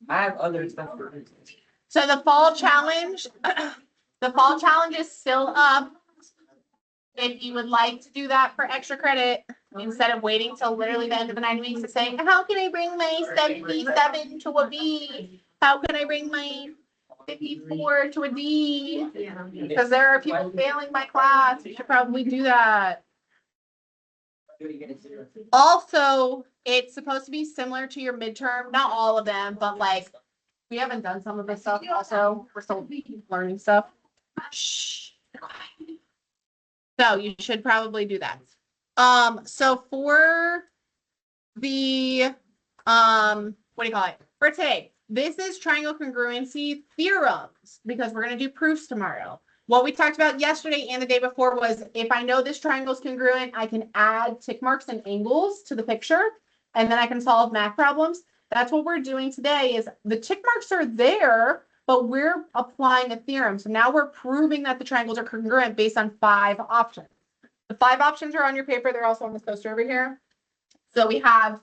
I have other stuff for it. So the fall challenge, the fall challenge is still up. If you would like to do that for extra credit, instead of waiting till literally the end of the 9 weeks to say, how can I bring my 77 to a B? How can I bring my 54 to a D? Because there are people failing my class. You should probably do that. Also, it's supposed to be similar to your midterm. Not all of them, but like we haven't done some of this stuff. Also, we're still learning stuff. Shh. So you should probably do that. So for the what do you call it? For today, this is triangle congruency theorems because we're going to do proofs tomorrow. What we talked about yesterday and the day before was if I know this triangle is congruent, I can add tick marks and angles to the picture, and then I can solve math problems. That's what we're doing today is the tick marks are there, but we're applying a theorem. So now we're proving that the triangles are congruent based on 5 options. The 5 options are on your paper. They're also on this poster over here. So we have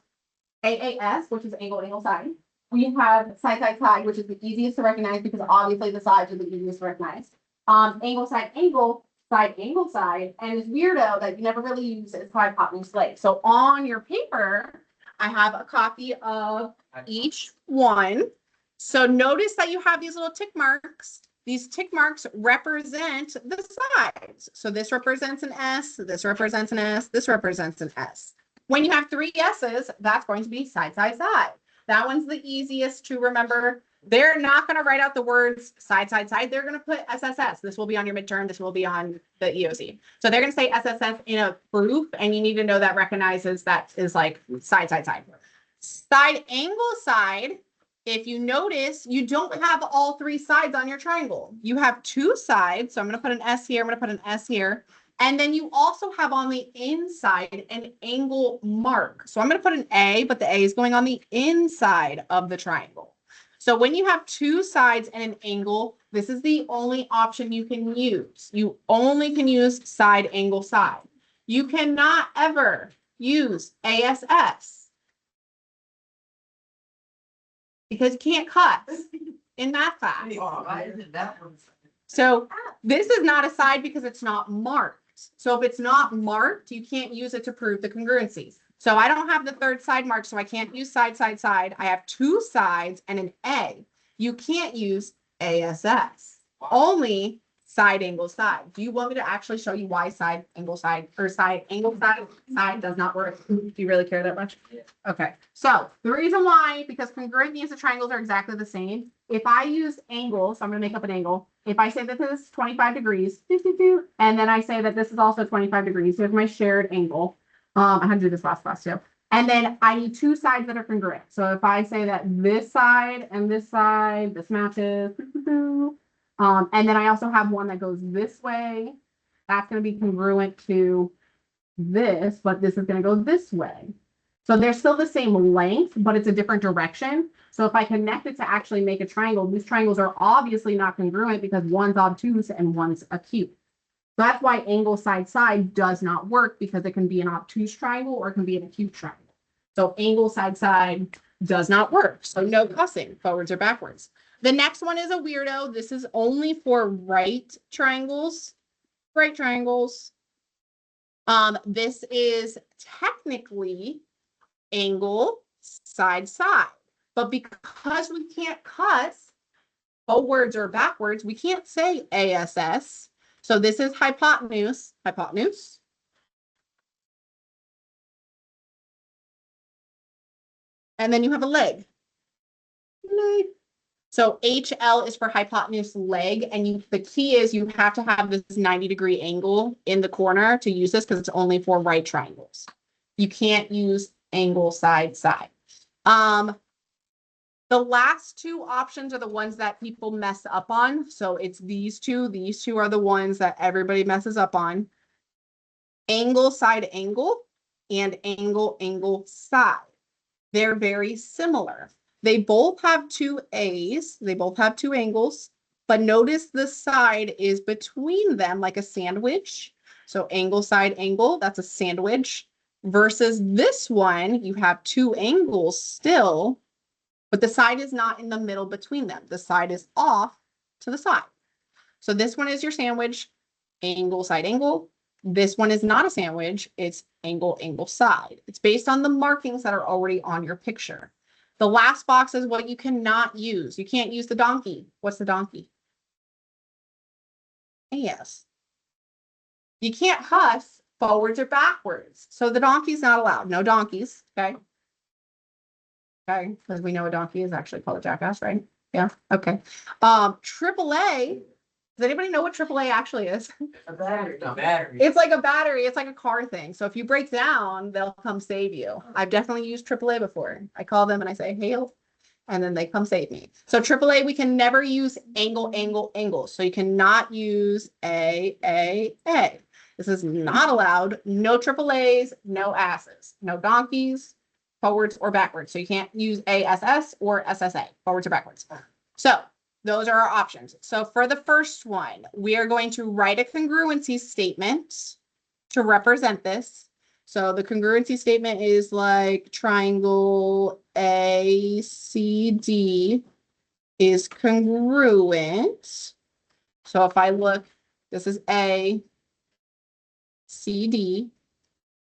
AAS, which is angle, angle, side. We have side, side, side, which is the easiest to recognize because obviously the sides are the easiest to recognize. Angle, side, angle, side, angle, side. And this weirdo that you never really use is hypotenuse leg. So on your paper, I have a copy of each one. So notice that you have these little tick marks. These tick marks represent the sides. So this represents an S, this represents an S, this represents an S. When you have 3 S's, that's going to be side, side, side. That one's the easiest to remember. They're not going to write out the words side, side, side. They're going to put SSS. This will be on your midterm. This will be on the EOC. So they're going to say SSS in a proof, and you need to know that recognizes that is like side, side, side. Side, angle, side. If you notice, you don't have all 3 sides on your triangle. You have 2 sides. So I'm going to put an S here. I'm going to put an S here. And then you also have on the inside an angle mark. So I'm going to put an A, but the A is going on the inside of the triangle. So when you have 2 sides and an angle, this is the only option you can use. You only can use side, angle, side. You cannot ever use ASS because you can't cut in math class. So this is not a side because it's not marked. So if it's not marked, you can't use it to prove the congruencies. So I don't have the 3rd side marked, so I can't use side, side, side. I have 2 sides and an A. You can't use ASS. Only side, angle, side. Do you want me to actually show you why side, angle, side, or side, angle, side does not work? Do you really care that much? Okay. So the reason why, because congruent means the triangles are exactly the same. If I use angles, so I'm going to make up an angle. If I say that this is 25 degrees, and then I say that this is also 25 degrees, here's my shared angle. I had to do this last class too. And then I need 2 sides that are congruent. So if I say that this side and this side, this matches. And then I also have one that goes this way. That's going to be congruent to this, but this is going to go this way. So they're still the same length, but it's a different direction. So if I connect it to actually make a triangle, these triangles are obviously not congruent because one's obtuse and one's acute. So that's why angle side side does not work because it can be an obtuse triangle or it can be an acute triangle. So angle side side does not work. So no cussing, forwards or backwards. The next one is a weirdo. This is only for right triangles. Right triangles. This is technically angle side side, but because we can't cuss forwards or backwards, we can't say ASS. So this is hypotenuse, hypotenuse. And then you have a leg. Leg. So HL is for hypotenuse leg, and the key is you have to have this 90-degree angle in the corner to use this because it's only for right triangles. You can't use angle side side. The last 2 options are the ones that people mess up on. So it's these 2. These 2 are the ones that everybody messes up on. Angle side angle and angle angle side. They're very similar. They both have 2 A's. They both have 2 angles, but notice the side is between them like a sandwich. So angle side angle, that's a sandwich. Versus this one, you have 2 angles still, but the side is not in the middle between them. The side is off to the side. So this one is your sandwich, angle, side, angle. This one is not a sandwich. It's angle, angle, side. It's based on the markings that are already on your picture. The last box is what you cannot use. You can't use the donkey. What's the donkey? Yes. You can't huss forwards or backwards. So the donkey's not allowed. No donkeys. Okay. Okay. Because we know a donkey is actually called a jackass, right? Yeah. Okay. AAA. Does anybody know what AAA actually is? A battery. A battery. It's like a battery. It's like a car thing. So if you break down, they'll come save you. I've definitely used AAA before. I call them and I say, hey, and then they come save me. So AAA, we can never use angle, angle, angle. So you cannot use A. This is not allowed. No AAAs, no asses, no donkeys, forwards or backwards. So you can't use ASS or SSA, forwards or backwards. So those are our options. So for the first one, we are going to write a congruency statement to represent this. So the congruency statement is like triangle ACD is congruent. So if I look, this is ACD.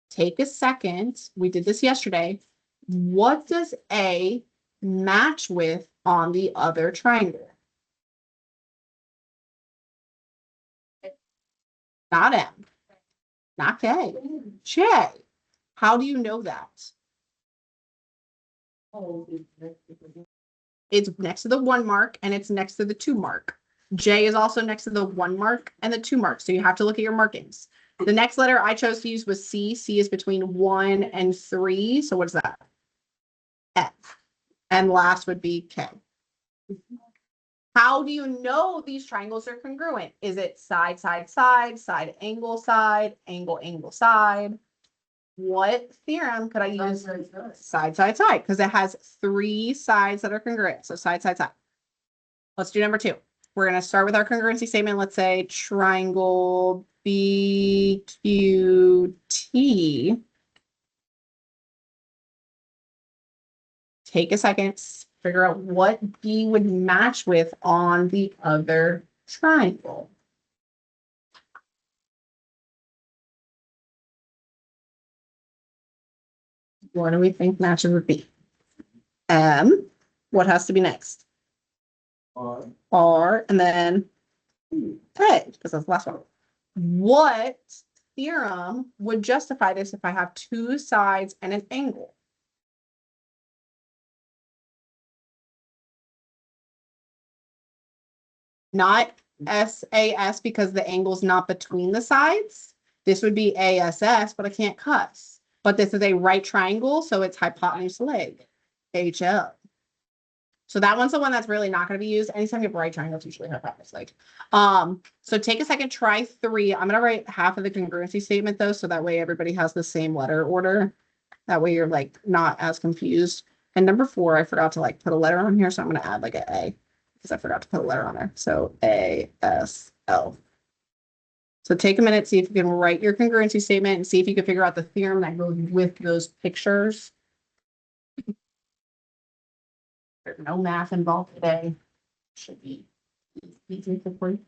Take a second. We did this yesterday. What does A match with on the other triangle? Not M, not K, J. How do you know that? It's next to the 1 mark and it's next to the 2 mark. J is also next to the 1 mark and the 2 mark. So you have to look at your markings. The next letter I chose to use was C. C is between 1 and 3. So what is that? F. And last would be K. How do you know these triangles are congruent? Is it side, side, side, side, angle, side, angle, angle, side? What theorem could I use? Side, side, side, because it has 3 sides that are congruent. So side, side, side. Let's do number 2. We're going to start with our congruency statement. Let's say triangle BQT. Take a second, figure out what B would match with on the other triangle. What do we think matches with B? M. What has to be next? R. And then A, because that's the last one. What theorem would justify this if I have 2 sides and an angle? Not SAS because the angle's not between the sides. This would be ASS, but I can't cuss. But this is a right triangle, so it's hypotenuse leg, HL. So that one's the one that's really not going to be used. Anytime you have right triangles, usually hypotenuse leg. So take a second, try 3. I'm going to write half of the congruency statement though, so that way everybody has the same letter order. That way you're like not as confused. And number 4, I forgot to like put a letter on here, so I'm going to add like an A. Because I forgot to put a letter on there. So ASL. So take a minute, see if you can write your congruency statement and see if you can figure out the theorem that goes with those pictures. There's no math involved today. Should be easy for you.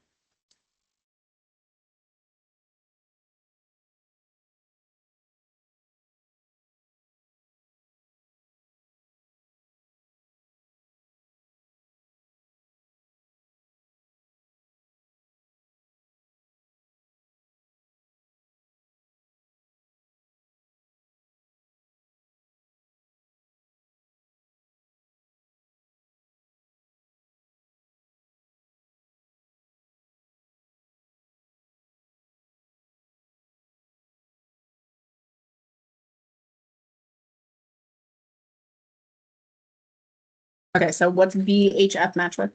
Okay, so what's VHF match with?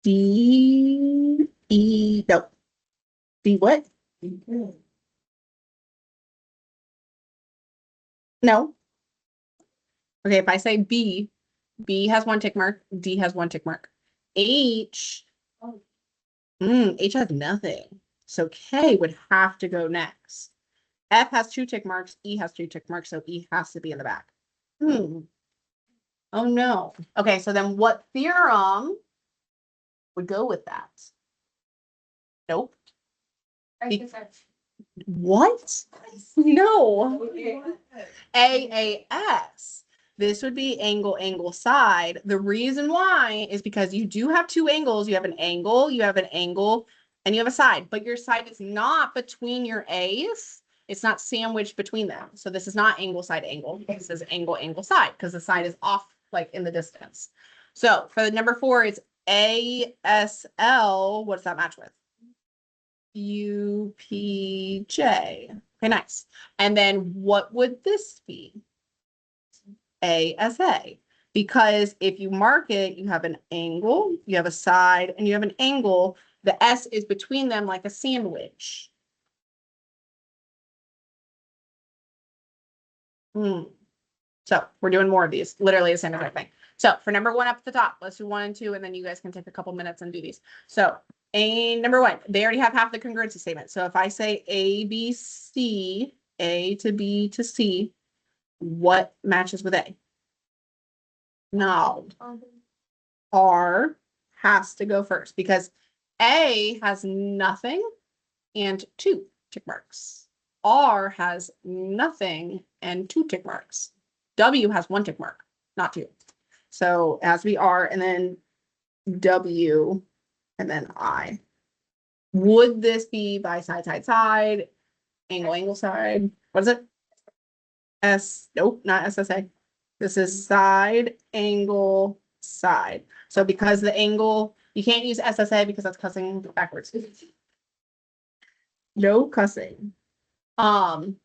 D, E, no. D what? No. Okay, if I say B, B has 1 tick mark, D has 1 tick mark. H, H has nothing. So K would have to go next. F has 2 tick marks, E has 2 tick marks, so E has to be in the back. Oh no. Okay, so then what theorem would go with that? Nope. What? No. AAS. This would be angle, angle, side. The reason why is because you do have two angles. You have an angle, and you have a side, but your side is not between your A's. It's not sandwiched between them. So this is not angle, side, angle. This is angle, angle, side, because the side is off like in the distance. So for the number 4, it's ASL. What does that match with? UPJ. Okay, nice. And then what would this be? ASA. Because if you mark it, you have an angle, you have a side, and you have an angle. The S is between them like a sandwich. So we're doing more of these, literally the same exact thing. So for number 1 up at the top, let's do 1 and 2, and then you guys can take a couple minutes and do these. So number 1, they already have half the congruency statement. So if I say A, B, C, A to B to C, what matches with A? No. R has to go first because A has nothing and 2 tick marks. R has nothing and 2 tick marks. W has 1 tick mark, not 2. So it has to be R and then W and then I. Would this be by side, side, side, angle, angle, side? What is it? S, nope, not SSA. This is side, angle, side. So because the angle, you can't use SSA because that's cussing backwards. No cussing. So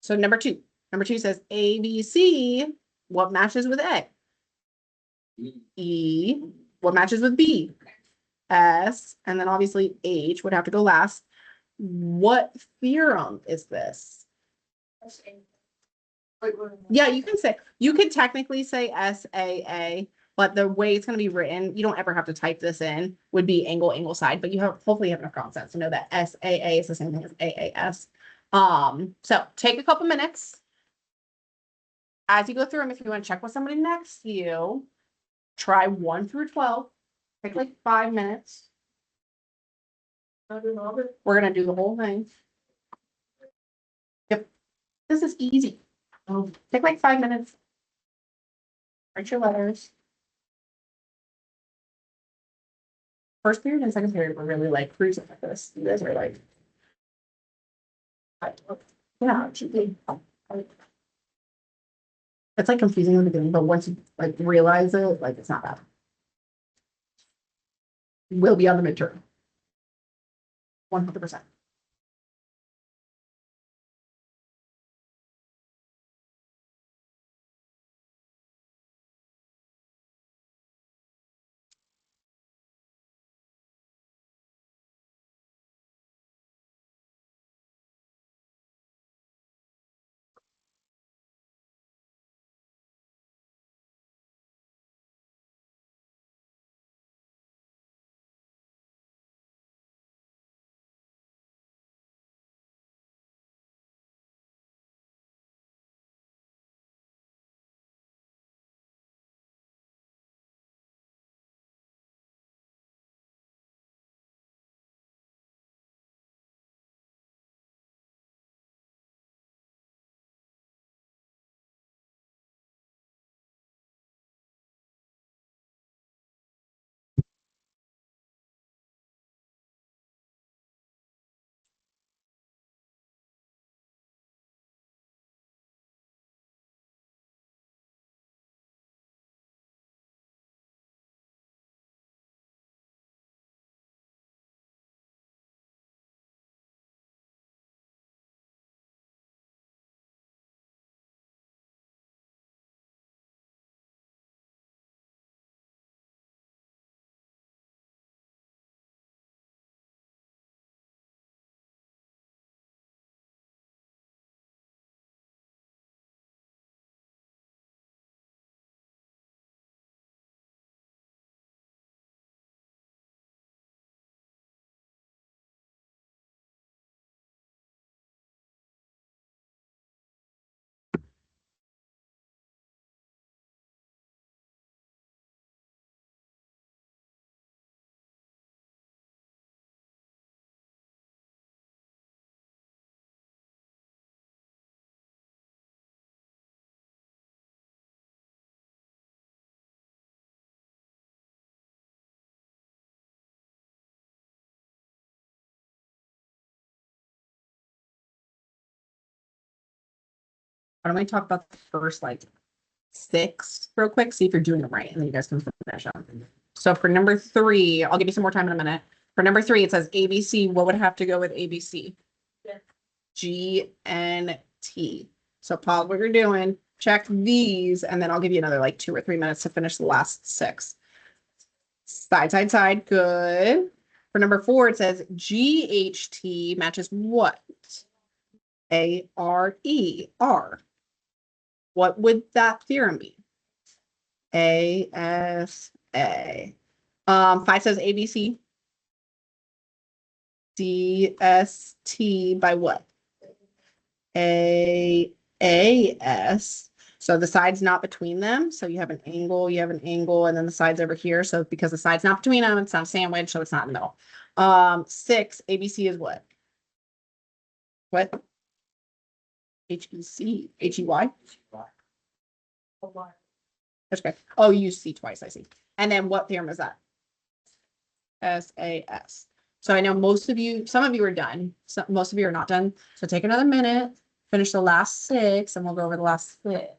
number 2. Number 2 says ABC. What matches with A? E. What matches with B? S. And then obviously H would have to go last. What theorem is this? Yeah, you could technically say SAA, but the way it's going to be written, you don't ever have to type this in, would be angle, angle, side, but you hopefully have enough common sense to know that SAA is the same thing as AAS. So take a couple minutes as you go through them. If you want to check with somebody next to you, try 1 through 12. Take like 5 minutes. We're going to do the whole thing. Yep. This is easy. Take like 5 minutes. Write your letters. First period and second period were really like cruising like this. You guys are like, yeah, it should be. It's like confusing in the beginning, but once you like realize it, like it's not bad. Will be on the midterm. 100%. don't we talk about the first like 6 real quick, see if you're doing it right, and then you guys can finish up. So for number 3, I'll give you some more time in a minute. For number 3, it says ABC. What would have to go with ABC? G, N, T. So pause what you're doing, check these, and then I'll give you another like 2 or 3 minutes to finish the last 6. Side, side, side. Good. For number 4, it says GHT matches what? ARE. R. What would that theorem be? ASA. 5 says ABC. DST by what? AAS. So the side's not between them. So you have an angle, and then the side's over here. So because the side's not between them, it's not a sandwich, so it's not in the middle. 6, ABC is what? What? HEC, HEY? That's correct. Oh, you use C twice, I see. And then what theorem is that? SAS. So I know most of you, some of you are done. Most of you are not done. So take another minute, finish the last 6, and we'll go over the last 6.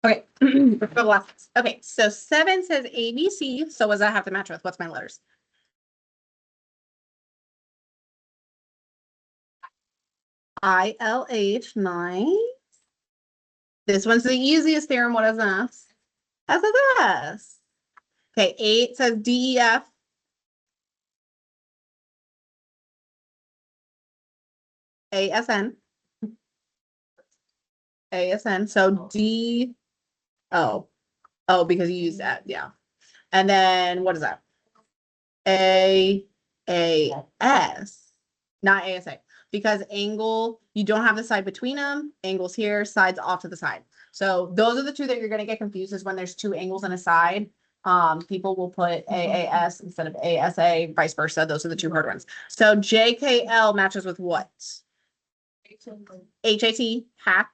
Okay, for the last. Okay, so 7 says ABC. So what does that have to match with? What's my letters? ILH, 9. This one's the easiest theorem. What is this? SSS. Okay, 8 says DEF. ASN. ASN. So D. Oh, because you used that. Yeah. And then what is that? AAS. Not ASA. Because angle, you don't have the side between them. Angles here, sides off to the side. So those are the 2 that you're going to get confused is when there's 2 angles and a side. People will put AAS instead of ASA, vice versa. Those are the 2 hard ones. So JKL matches with what? HAT, hat.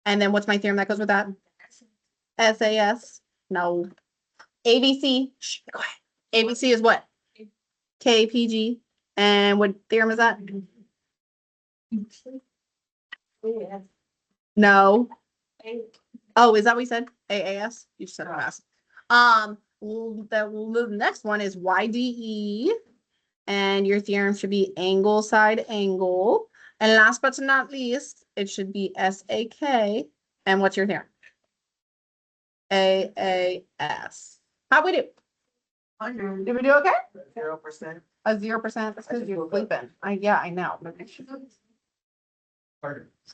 And then what's my theorem that goes with that? SAS. No. ABC. Shh, be quiet. ABC is what? KPG. And what theorem is that? No. Oh, is that what you said? AAS? You said fast. The next one is YDE. And your theorem should be angle, side, angle. And last but not least, it should be SAK. And what's your theorem? AAS. How'd we do? Did we do okay? 0%. A 0%. That's because you're sleeping. Yeah, I know.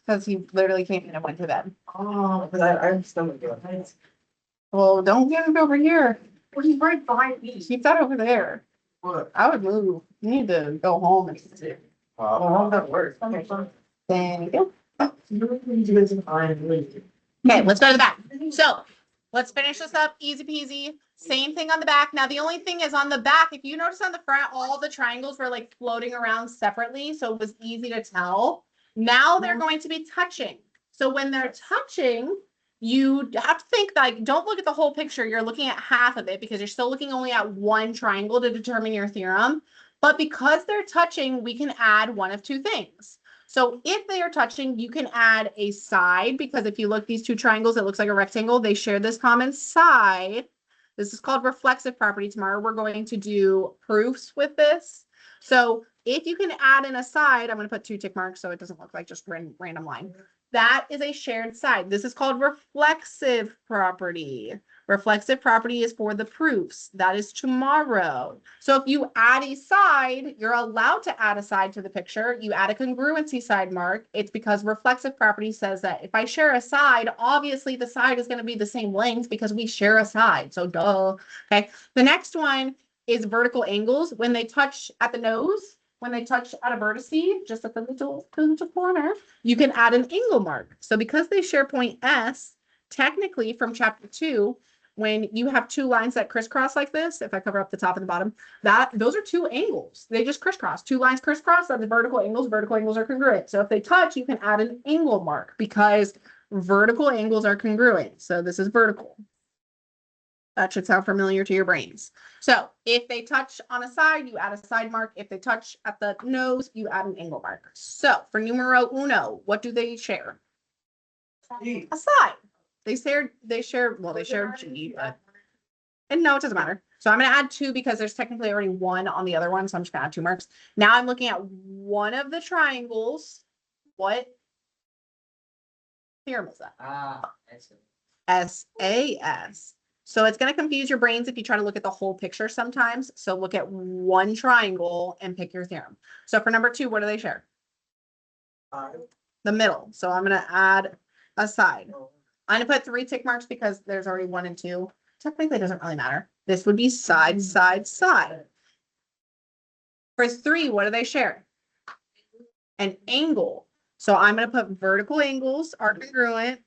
Because he literally came in and went to bed. Oh, because I'm stomach ache. Well, don't get it over here. Well, he's right behind me. Keep that over there. What? I would move. You need to go home and sit. Well, how that works? Okay. Thank you. Okay, Okay, let's go to the back. So let's finish this up. Easy peasy. Same thing on the back. Now, the only thing is on the back, if you notice on the front, all the triangles were like floating around separately. So it was easy to tell. Now they're going to be touching. So when they're touching, you have to think like, don't look at the whole picture. You're looking at half of it because you're still looking only at one triangle to determine your theorem. But because they're touching, we can add one of two things. So if they are touching, you can add a side, because if you look these two triangles, it looks like a rectangle. They share this common side. This is called reflexive property. Tomorrow we're going to do proofs with this. So if you can add in a side, I'm going to put 2 tick marks so it doesn't look like just random line. That is a shared side. This is called reflexive property. Reflexive property is for the proofs. That is tomorrow. So if you add a side, you're allowed to add a side to the picture. You add a congruency side mark. It's because reflexive property says that if I share a side, obviously the side is going to be the same length because we share a side. So duh. Okay. The next one is vertical angles. When they touch at the nose, when they touch at a vertice, just at the little corner, you can add an angle mark. So because they share point S, technically from chapter 2, when you have two lines that crisscross like this, if I cover up the top and the bottom, those are two angles. They just crisscross. Two lines crisscross, that's vertical angles. Vertical angles are congruent. So if they touch, you can add an angle mark because vertical angles are congruent. So this is vertical. That should sound familiar to your brains. So if they touch on a side, you add a side mark. If they touch at the nose, you add an angle mark. So for numero uno, what do they share? A side. They share G, but and no, it doesn't matter. So I'm going to add 2 because there's technically already 1 on the other one. So I'm just going to add 2 marks. Now I'm looking at one of the triangles. What theorem is that? SAS. So it's going to confuse your brains if you try to look at the whole picture sometimes. So look at one triangle and pick your theorem. So for number 2, what do they share? The middle. So I'm going to add a side. I'm going to put 3 tick marks because there's already 1 and 2. Technically, it doesn't really matter. This would be side, side, side. For 3, what do they share? An angle. So I'm going to put vertical angles are congruent.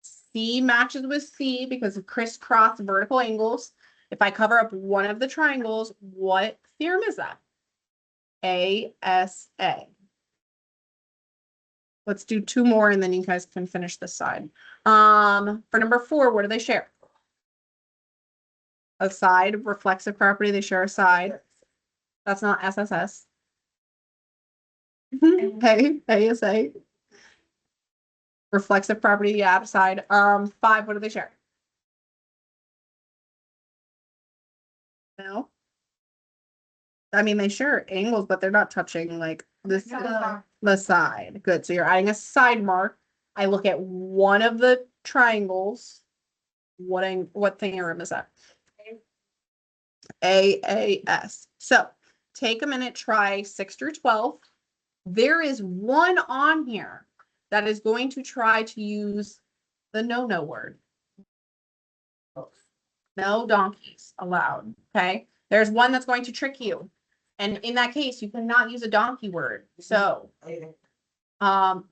C matches with C because of crisscross vertical angles. If I cover up one of the triangles, what theorem is that? ASA. Let's do 2 more and then you guys can finish this side. For number 4, what do they share? A side, reflexive property, they share a side. That's not SSS. Hey, ASA. Reflexive property, yeah, side. 5, what do they share? No. I mean, they share angles, but they're not touching like this. The side. Good. So you're adding a side mark. I look at one of the triangles. What theorem is that? AAS. So take a minute, try 6 through 12. There is one on here that is going to try to use the no word. No donkeys allowed. Okay. There's one that's going to trick you. And in that case, you cannot use a donkey word. So, well,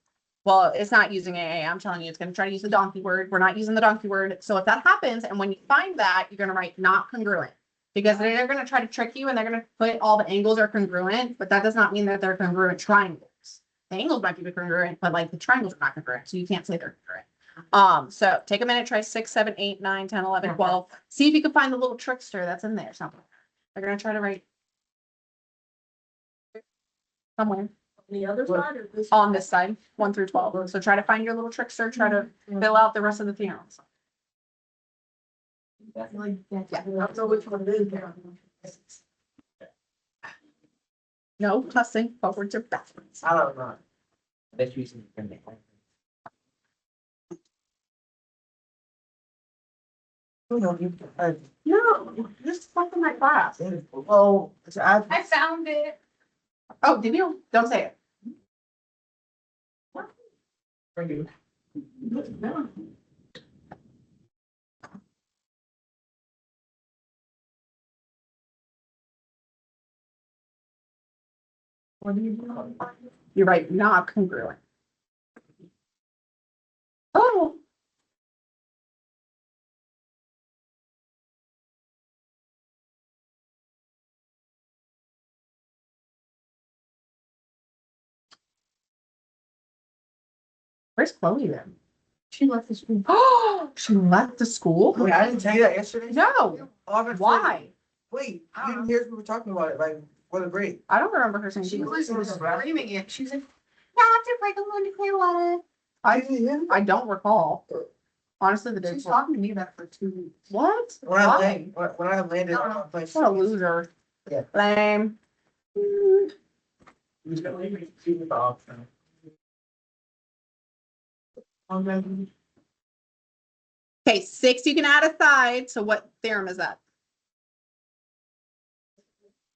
it's not using AA. I'm telling you, it's going to try to use the donkey word. We're not using the donkey word. So if that happens, and when you find that, you're going to write not congruent. Because they're going to try to trick you and they're going to put all the angles are congruent, but that does not mean that they're congruent triangles. The angles might be congruent, but like the triangles are not congruent. So you can't say they're congruent. So take a minute, try 6, 7, 8, 9, 10, 11, 12. See if you can find the little trickster that's in there somewhere. They're going to try to write somewhere. The other side or this? On this side, 1 through 12. So try to find your little trickster, try to fill out the rest of the theorems. Definitely. Yeah. I don't know which one it is. No cussing, forwards or backwards. I don't know. That's using the No, just fucking my class. Oh, I found it. Oh, did you? Don't say it. Thank you. You're right, not congruent. Oh. Where's Chloe then? She left the school. Oh, she left the school? Wait, I didn't tell you that yesterday? No. Why? Wait, you didn't hear we were talking about it, like, what a break. I don't remember her saying She she was screaming it. She's like, to break alone to Clearwater. I don't recall. Honestly, the day she's before. talking to me about it for 2 weeks. What? When I Why? landed on my place. What a loser. Yeah. Lame. Okay, 6 you can add aside. So what theorem is that?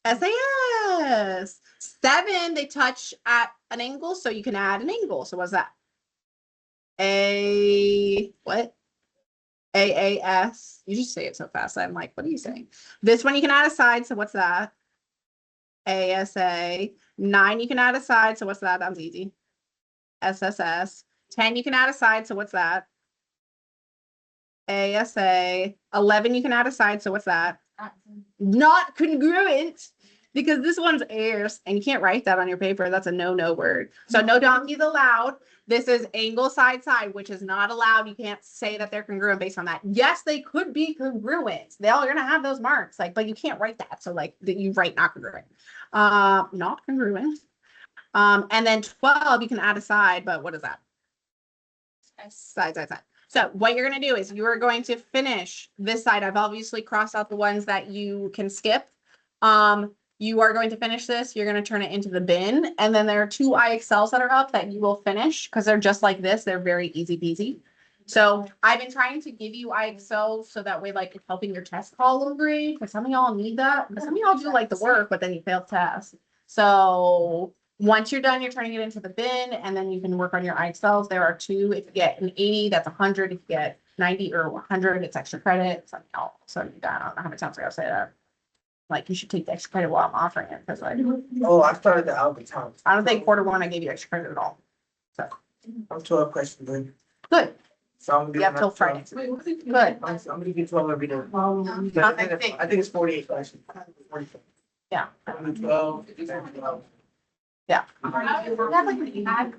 SAS. 7, they touch at an angle, so you can add an angle. So what's that? What? AAS. You just say it so fast. I'm like, what are you saying? This one you can add aside. So what's that? ASA. 9 you can add aside. So what's that? That was easy. SSS. 10 you can add aside. So what's that? ASA. 11 you can add aside. So what's that? Not congruent, because this one's airs and you can't write that on your paper. That's a no word. So no donkeys allowed. This is angle side, which is not allowed. You can't say that they're congruent based on that. Yes, they could be congruent. They all are gonna have those marks, like, but you can't write that. So like that you write not congruent. Not congruent. And then 12 you can add a side, but what is that? Side. So what you're going to do is you are going to finish this side. I've obviously crossed out the ones that you can skip. You are going to finish this. You're going to turn it into the bin. And then there are 2 IXLs that are up that you will finish because they're just like this. They're very easy peasy. So I've been trying to give you IXLs so that way, like, it's helping your test column grade. Because some of y'all need that. Because some of y'all do like the work, but then you fail test. So once you're done, you're turning it into the bin, and then you can work on your IXLs. There are 2. If you get an 80, that's 100. If you get 90 or 100, it's extra credit. So, I don't know how many times I gotta say that. Like, you should take the extra credit while I'm offering it, because like, Oh, I started the Albert time. I don't think quarter 1 I gave you extra credit at all. So I'm 12 questions in. good. So I'm gonna do. You have till Friday. Wait, what's it? Good. I'm gonna do 12 every day. I I think it's 48 questions. 45. Yeah. I'm gonna do 12. 12. Yeah. That's like what you had.